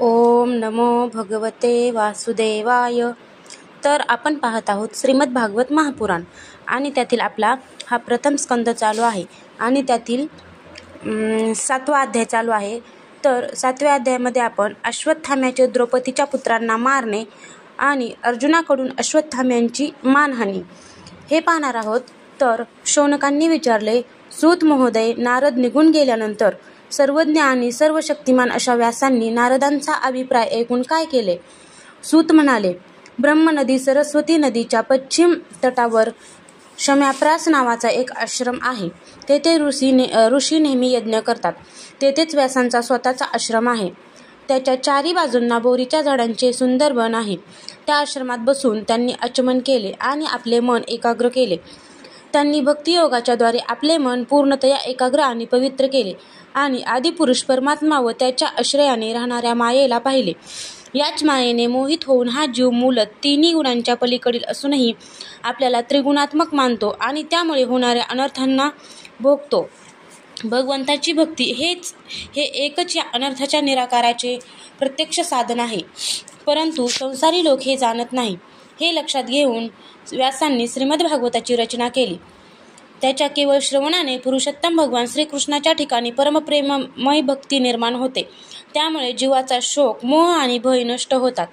ओम नमो भगवते वासुदेवाय. तर आपण पाहत आहोत श्रीमद भागवत महापुराण आणि त्यातील आपला हा प्रथम स्कंद चालू आहे आणि त्यातील 7वा अध्याय चालू आहे. तर 7व्या अध्यायामध्ये आपण अश्वत्थाम्याचे द्रौपदीच्या पुत्रांना मारणे आणि अर्जुनाकडून अश्वत्थाम्यांची मानहानी हे पाहणार आहोत. तर शौनकांनी विचारले, सूत महोदय, नारद निघून गेल्यानंतर सर्वज्ञ आणि सर्व शक्तिमान अशा व्यासांनी नारदांचा अभिप्राय ऐकून काय केले? सूत म्हणाले, ब्रह्मनदी सरस्वती नदीच्या पश्चिम तटावर शम्याप्रास नावाचा एक आश्रम आहे. तेथे ऋषी नेहमी यज्ञ करतात. तेथेच व्यासांचा स्वतःचा आश्रम आहे. त्याच्या चारी बाजूंना बोरीच्या झाडांचे सुंदर वन आहे. त्या आश्रमात बसून त्यांनी आचमन केले आणि आपले मन एकाग्र केले. त्यांनी भक्तियोगाच्या द्वारे आपले मन पूर्णतया एकाग्र आणि पवित्र केले आणि आदिपुरुष परमात्मा व त्याच्या आश्रयाने राहणाऱ्या मायेला पाहिले. याच मायेने मोहित होऊन हा जीव मूलत तिन्ही गुणांच्या पलीकडील असूनही आपल्याला त्रिगुणात्मक मानतो आणि त्यामुळे होणाऱ्या अनर्थांना भोगतो. भगवंताची भक्ती हे एकच या अनर्थाच्या निराकाराचे प्रत्यक्ष साधन आहे. परंतु संसारी लोक हे जाणत नाही. हे लक्षात घेऊन व्यासांनी श्रीमद भागवताची रचना केली. त्याच्या केवळ श्रवणाने पुरुषोत्तम भगवान श्रीकृष्णाच्या ठिकाणी परमप्रेममय भक्ती निर्माण होते. त्यामुळे जीवाचा शोक, मोह आणि भय नष्ट होतात.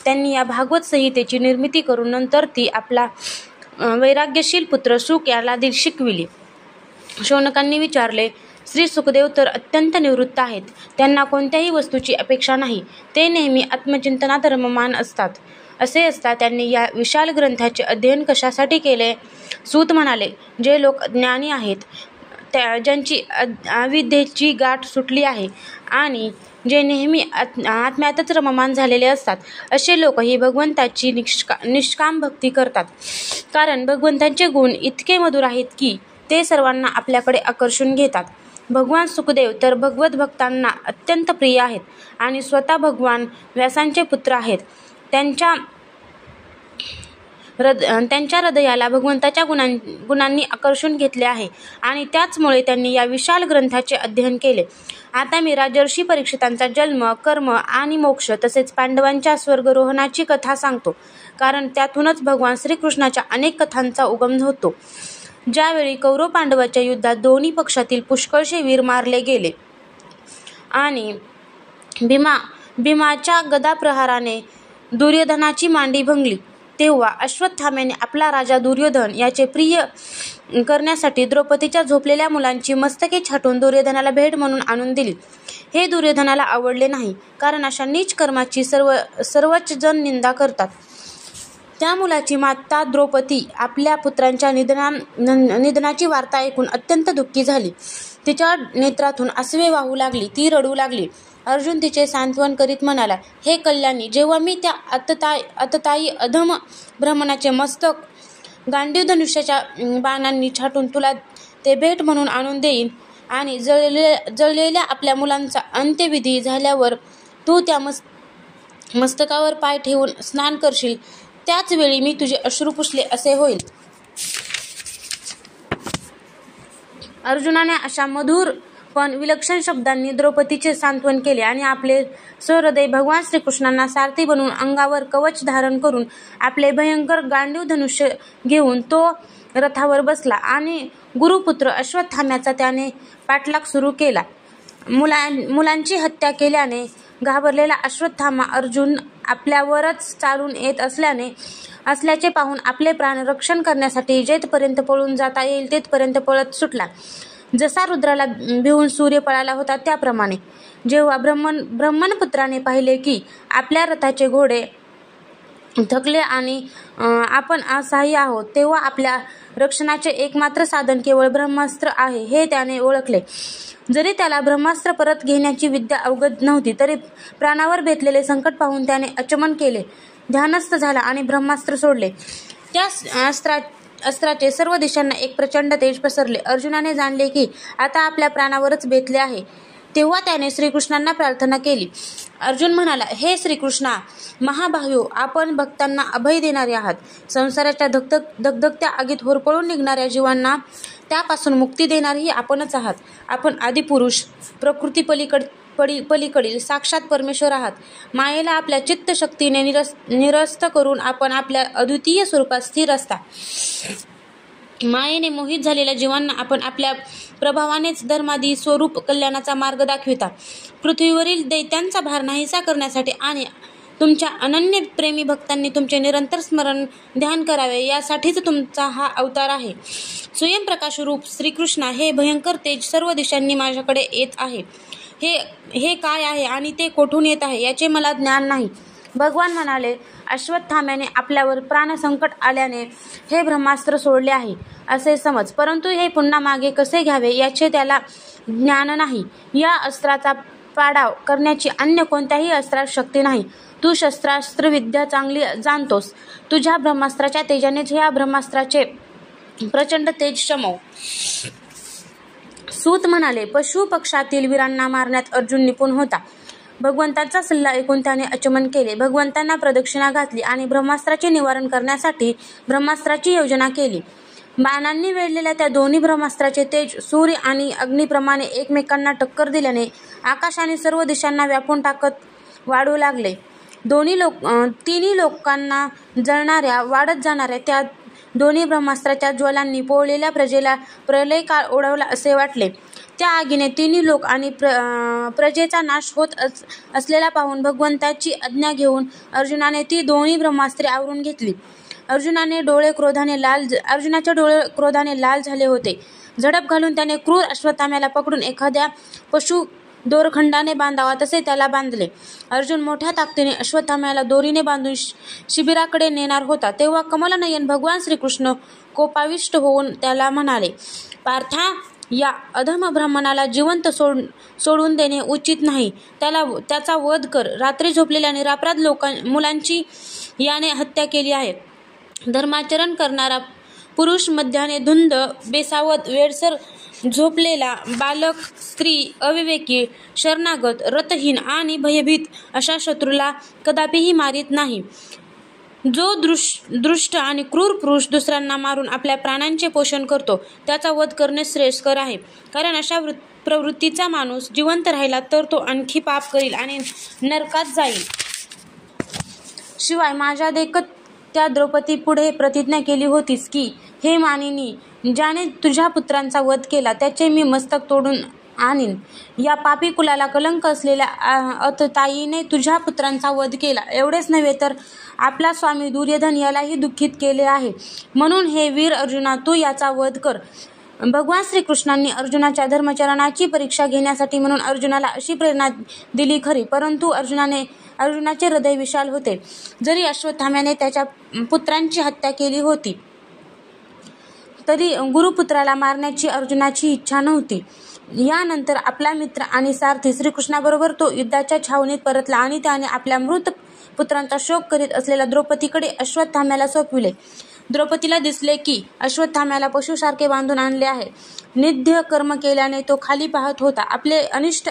त्यांनी या भागवत संहितेची निर्मिती करून नंतर ती आपला वैराग्यशील पुत्र शुक याला शिकविली. शौनकांनी विचारले, श्री सुखदेव तर अत्यंत निवृत्त आहेत. त्यांना कोणत्याही वस्तूची अपेक्षा नाही. ते नेहमी आत्मचिंतनात रममाण असतात. असे असता त्यांनी या विशाल ग्रंथाचे अध्ययन कशासाठी केले? सूत म्हणाले, जे लोक ज्ञानी आहेत, ज्यांची अविद्येची गाठ सुटली आहे आणि जे नेहमी आत्म्यातच रममाण झालेले असतात, असे लोकही भगवंताची निष्काम भक्ती करतात. कारण भगवंतांचे गुण इतके मधुर आहेत की ते सर्वांना आपल्याकडे आकर्षून घेतात. भगवान सुखदेव तर भगवत भक्तांना अत्यंत प्रिय आहेत आणि स्वतः भगवान व्यासांचे पुत्र आहेत. त्यांच्या हृदयाला भगवंताच्या गुणांनी आकर्षून घेतले आहे आणि त्याचमुळे त्यांनी या विशाल ग्रंथाचे अध्ययन केले. आता मी राजर्षी परीक्षितांचा जन्म, कर्म आणि मोक्ष तसेच पांडवांच्या स्वर्गरोहणाची कथा सांगतो. कारण त्यातूनच भगवान श्रीकृष्णाच्या अनेक कथांचा उगम होतो. ज्यावेळी कौरव पांडवाच्या युद्धात दोन्ही पक्षातील पुष्कळसे वीर मारले गेले आणि भीमाच्या गदाप्रहाराने दुर्योधनाची मांडी भंगली, तेव्हा अश्वत्थाम्याने आपला राजा दुर्योधन याचे प्रिय करण्यासाठी द्रौपदीच्या झोपलेल्या मुलांची मस्तके छाटून दुर्योधनाला भेट म्हणून आणून दिली. हे दुर्योधनाला आवडले नाही, कारण अशा नीच कर्माची सर्वच जण निंदा करतात. त्या मुलाची माता द्रौपदी आपल्या पुत्रांच्या निधनाची वार्ता ऐकून अत्यंत दुःखी झाली. तिच्या नेत्रातून अश्वे वाहू लागली. ती रडू लागली. अर्जुन तिचे सांत्वन करीत म्हणाला, हे कल्याणी, जेव्हा मी त्या अततायी अधम ब्राह्मणाचे मस्तक गांडीव धनुष्याच्या बाणांनी छाटून तुला ते भेट म्हणून आणून देईन आणि जळलेल्या आपल्या मुलांचा अंत्यविधी झाल्यावर तू त्या मस्तकावर पाय ठेवून स्नान करशील, त्याच वेळी मी तुझे अश्रू पुसले असे होईल. अर्जुनाने अशा मधुर पण विलक्षण शब्दांनी द्रौपदीचे सांत्वन केले आणि आपले सहृदय भगवान श्रीकृष्णांना सारथी बनवून अंगावर कवच धारण करून आपले भयंकर गांडीव धनुष्य घेऊन तो रथावर बसला आणि गुरुपुत्र अश्वत्थाम्याचा त्याने पाठलाग सुरू केला. मुलांची हत्या केल्याने घाबरलेला अश्वत्थामा अर्जुन आपल्यावरच चालून येत असल्याचे पाहून आपले प्राण रक्षण करण्यासाठी जेथपर्यंत पळून जाता येईल तेथपर्यंत पळत सुटला. जसा रुद्राला भिवून सूर्य पळाला होता त्याप्रमाणे. जेव्हा ब्रह्मणपुत्राने पाहिले की आपल्या रथाचे घोडे थकले आणि आपण असहाय्य आहोत, तेव्हा आपल्या रक्षणाचे एकमात्र साधन केवळ ब्रह्मास्त्र आहे हे त्याने ओळखले. जरी त्याला ब्रह्मास्त्र परत घेण्याची विद्या अवगत नव्हती, तरी प्राणावर बेतलेले संकट पाहून त्याने आचमन केले, ध्यानस्थ झाला आणि ब्रह्मास्त्र सोडले. त्या अस्त्राचे सर्व दिशांना एक प्रचंड तेज पसरले. अर्जुनाने जाणले की आता आपल्या प्राणावरच बेतले आहे. तेव्हा त्याने श्रीकृष्णांना प्रार्थना केली. अर्जुन म्हणाला, हे श्रीकृष्णा महाबाह्यो, आपण भक्तांना अभय देणारे आहात. संसाराच्या धगधगत्या आगीत होरपळून निघणाऱ्या जीवांना त्यापासून मुक्ती देणारेही आपणच आहात. आपण आदिपुरुष, प्रकृती पलीकडील साक्षात परमेश्वर आहात. मायेला आपल्या चित्तशक्तीने निरस्त करून आपण आपल्या अद्वितीय स्वरूपात स्थिर असता. मायेने मोहित झालेल्या जीवांना आपण आपल्या प्रभावानेच धर्मादी स्वरूप कल्याणाचा मार्ग दाखविता. पृथ्वीवरील दैत्यांचा भार नाहीसा करण्यासाठी आणि तुमच्या अनन्य प्रेमी भक्तांनी तुमचे निरंतर स्मरण ध्यान करावे यासाठीच तुमचा हा अवतार आहे. स्वयंप्रकाश रूप श्रीकृष्णा, हे भयंकर तेज सर्व दिशांनी माझ्याकडे येत आहे. हे काय आहे आणि ते कोठून येत आहे याचे मला ज्ञान नाही. भगवान म्हणाले, अश्वत्थाम्याने आपल्यावर प्राणसंकट आल्याने हे ब्रह्मास्त्र सोडले आहे असे समज, परंतु हे पुन्हा मागे कसे घ्यावे याचे त्याला ज्ञान नाही. या अस्त्राचा पाडाव करण्याची अन्य कोणत्याही अस्त्रात शक्ती नाही. तू शस्त्रास्त्र विद्या चांगली जाणतोस. तुझ्या ब्रह्मास्त्राच्या तेजानेच ह्या ब्रह्मास्त्राचे प्रचंड तेज शमव. सूत म्हणाले, पशु पक्षातील वीरांना मारण्यात अर्जुन निपुण होता. भगवंताचा सल्ला ऐकून त्याने अचमन केले. भगवंतांना प्रदक्षिणा घातली आणि ब्रह्मास्त्राचे निवारण करण्यासाठी ब्रह्मास्त्राची योजना केली. बाणांनी वेढलेल्या त्या दोन्ही ब्रह्मास्त्राचे तेज सूर्य आणि अग्नीप्रमाणे एकमेकांना टक्कर दिल्याने आकाश आणि सर्व दिशांना व्यापून टाकत वाढू लागले. तिन्ही लोकांना जळणाऱ्या वाढत जाणाऱ्या त्या दोन्ही ब्रह्मास्त्राच्या ज्वलांनी पोळलेल्या प्रजेला प्रलय काळ ओढवला असे वाटले. त्या आगीने तिन्ही लोक आणि प्रजेचा नाश होत असलेला पाहून भगवंताची आज्ञा घेऊन अर्जुनाने ती दोन्ही ब्रह्मास्त्रे आवरून घेतली. अर्जुनाचे डोळे क्रोधाने लाल झाले होते. झडप घालून त्याने क्रूर अश्वत्थाम्याला पकडून एखाद्या पशु दोरखंडाने बांधावा तसे त्याला बांधले. अर्जुन मोठ्या ताकदीने अश्वत्थाम्याला दोरीने बांधून शिबिराकडे नेणार होता, तेव्हा कमलनयन भगवान श्रीकृष्ण कोपाविष्ट होऊन त्याला म्हणाले, पार्था, या अधम ब्राह्मणाला जिवंत सोडून देणे उचित नाही. त्याचा वध कर. रात्री झोपलेल्या निरापराध मुलांची याने हत्या केली आहे. धर्माचरण करणारा पुरुष, मध्याने धुंद, बेसावध, वेडसर झोपलेला बालक, स्त्री, अविवेकी, शरणागत, रतहीन आणि भयभीत अशा शत्रूला कदापिही मारित नाही. जो दृष्ट आणि क्रूर पुरुष दुसऱ्यांना मारून आपल्या प्राणांचे पोषण करतो त्याचा वध करणे श्रेयस्कर आहे. कारण अशा प्रवृत्तीचा माणूस जिवंत राहिला तर तो आणखी पाप करील आणि नरकात जाईल. शिवाय माझ्या देखत त्या द्रौपदी पुढे प्रतिज्ञा केली होतीस की, हे मानिनी, ज्याने तुझ्या पुत्रांचा वध केला त्याचे मी मस्तक तोडून आणीन. या पापी कुलाला कलंक असलेल्या अतताईने तुझ्या पुत्रांचा वध केला. एवढेच नव्हे तर आपला स्वामी दुर्योधन यालाही दुःखित केले आहे. म्हणून हे वीर अर्जुना, तू याचा वध कर. भगवान श्रीकृष्णांनी अर्जुनाच्या धर्माचरणाची परीक्षा घेण्यासाठी म्हणून अर्जुनाला अशी प्रेरणा दिली खरी, परंतु अर्जुनाचे हृदय विशाल होते. जरी अश्वत्थाम्याने त्याच्या पुत्रांची हत्या केली होती तरी गुरुपुत्राला मारण्याची अर्जुनाची इच्छा नव्हती. यानंतर आपला मित्र आणि सारथी श्रीकृष्णाबरोबर तो युद्धाच्या छावणीत परतला आणि त्याने आपल्या मृत पुत्रांचा शोक करीत असलेल्या द्रौपदीकडे अश्वत्थाम्याला सोपविले. द्रौपदीला दिसले की अश्वत्थाम्याला पशुसारखे बांधून आणले आहे. निंद्य कर्म केल्याने तो खाली पाहत होता. आपले अनिष्ट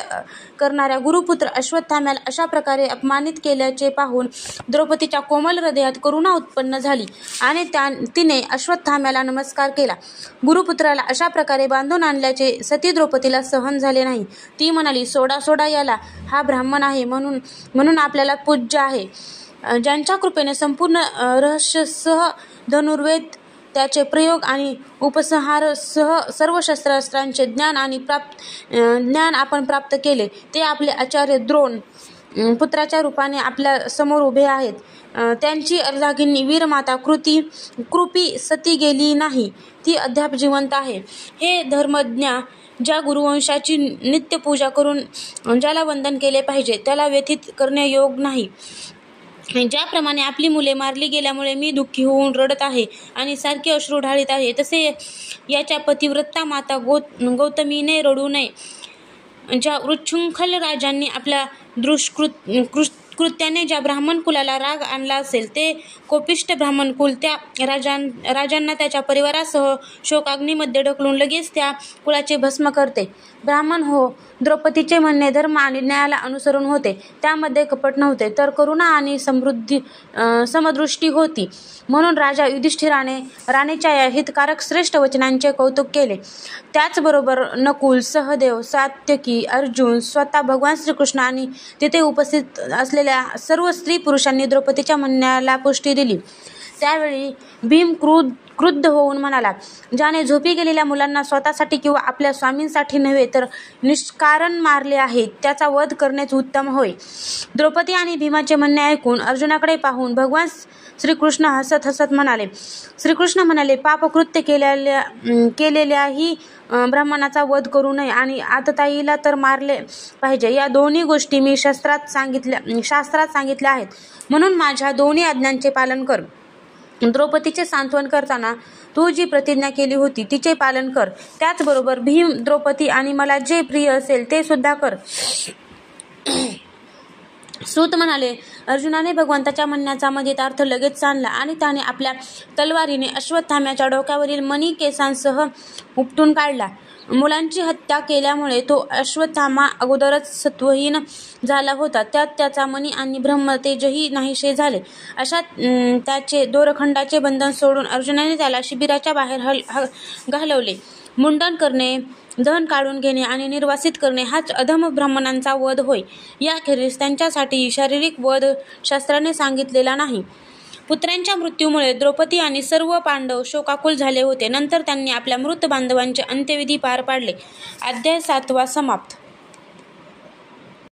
करणाऱ्या गुरुपुत्र अश्वत्थाम्याला अशा प्रकारे अपमानित केल्याचे पाहून द्रौपदीच्या कोमल हृदयात करुणा उत्पन्न झाली आणि तिने अश्वत्थाम्याला नमस्कार केला. गुरुपुत्राला अशा प्रकारे बांधून आणल्याचे सती द्रौपदीला सहन झाले नाही. ती म्हणाली, सोडा याला, हा ब्राह्मण आहे म्हणून आपल्याला पूज्य आहे. ज्यांच्या कृपेने संपूर्ण रहस्यसह धनुर्वेद, त्याचे प्रयोग आणि उपसंहारसह सर्व शस्त्रास्त्रांचे ज्ञान आपण प्राप्त केले, ते आपले आचार्य द्रोण पुत्राच्या रूपाने आपल्या समोर उभे आहेत. त्यांची अर्धांगिनी वीरमाता कृपी सती गेली नाही, ती अद्याप जिवंत आहे. हे धर्मज्ञा, ज्या गुरुवंशाची नित्य पूजा करून ज्याला वंदन केले पाहिजे त्याला व्यथित करणे योग नाही. ज्याप्रमाणे आपली मुले मारली गेल्यामुळे मी दुःखी होऊन रडत आहे आणि सारखे अश्रू ढाळीत आहे, तसे याच्या पतिव्रता माता गौतमीने रडू नये. ज्या उच्छृंखल राजांनी आपल्या कृत्याने ज्या ब्राह्मण कुलाला राग आणला असेल ते कोपिष्ट ब्राह्मण कुल त्या राजांना त्याच्या परिवारासह शोकाग्नीमध्ये ढकलून लगेच त्या कुलाचे भस्म करते. ब्राह्मण हो, द्रौपदीचे म्हणणे धर्म आणि न्यायाला अनुसरून होते. त्यामध्ये कपट नव्हते, तर करुणा आणि समदृष्टी होती. म्हणून राजा युधिष्ठिराने राणीच्या या हितकारक श्रेष्ठ वचनांचे कौतुक केले. त्याचबरोबर नकुल, सहदेव, सात्यकी, अर्जुन, स्वतः भगवान श्रीकृष्ण आणि तिथे उपस्थित असलेल्या सर्व स्त्री पुरुषांनी द्रौपदीच्या म्हणण्याला पुष्टी दिली. त्यावेळी भीम क्रुद्ध होऊन म्हणाला, ज्याने झोपी गेलेल्या मुलांना स्वतःसाठी किंवा आपल्या स्वामींसाठी नव्हे तर निष्कारण मारले आहे त्याचा वध करणेच उत्तम होय. द्रौपदी आणि भीमाचे म्हणणे ऐकून अर्जुनाकडे पाहून भगवान श्रीकृष्ण हसत हसत म्हणाले. श्रीकृष्ण म्हणाले, पापकृत्य केलेल्याही ब्राह्मणाचा वध करू नये आणि आतताईला तर मारले पाहिजे. या दोन्ही गोष्टी मी शास्त्रात सांगितल्या आहेत, म्हणून माझ्या दोन्ही आज्ञांचे पालन कर. द्रौपदीचे सांत्वन करताना तू जी प्रतिज्ञा केली होती तिचे पालन कर. त्याचबरोबर भीम, द्रौपदी आणि मला जे प्रिय असेल ते सुद्धा कर. सूत म्हणाले, अर्जुनाने भगवंताच्या म्हणण्याचा मजेदार अर्थ लगेच जाणला आणि त्याने आपल्या तलवारीने अश्वत्थाम्याच्या डोक्यावरील मणी केसांसह उपटून काढला. मुलांची हत्या केल्यामुळे तो अश्वत्थामा अगोदरच सत्वहीन झाला होता. त्यात त्याचा मणी आणि ब्रह्मतेजही नाहीसे झाले. अशा त्याचे दोरखंडाचे बंधन सोडून अर्जुनाने त्याला शिबिराच्या बाहेर घालवले. मुंडन करणे, दहन काढून घेणे आणि निर्वासित करणे हाच अधम ब्राह्मणांचा वध होय. याखेरीज त्यांच्यासाठी शारीरिक वध शास्त्राने सांगितलेला नाही. पुत्रांच्या मृत्यूमुळे द्रौपदी आणि सर्व पांडव शोकाकुल झाले होते. नंतर त्यांनी आपल्या मृत बांधवांचे अंत्यविधी पार पाडले. अध्याय 7 समाप्त.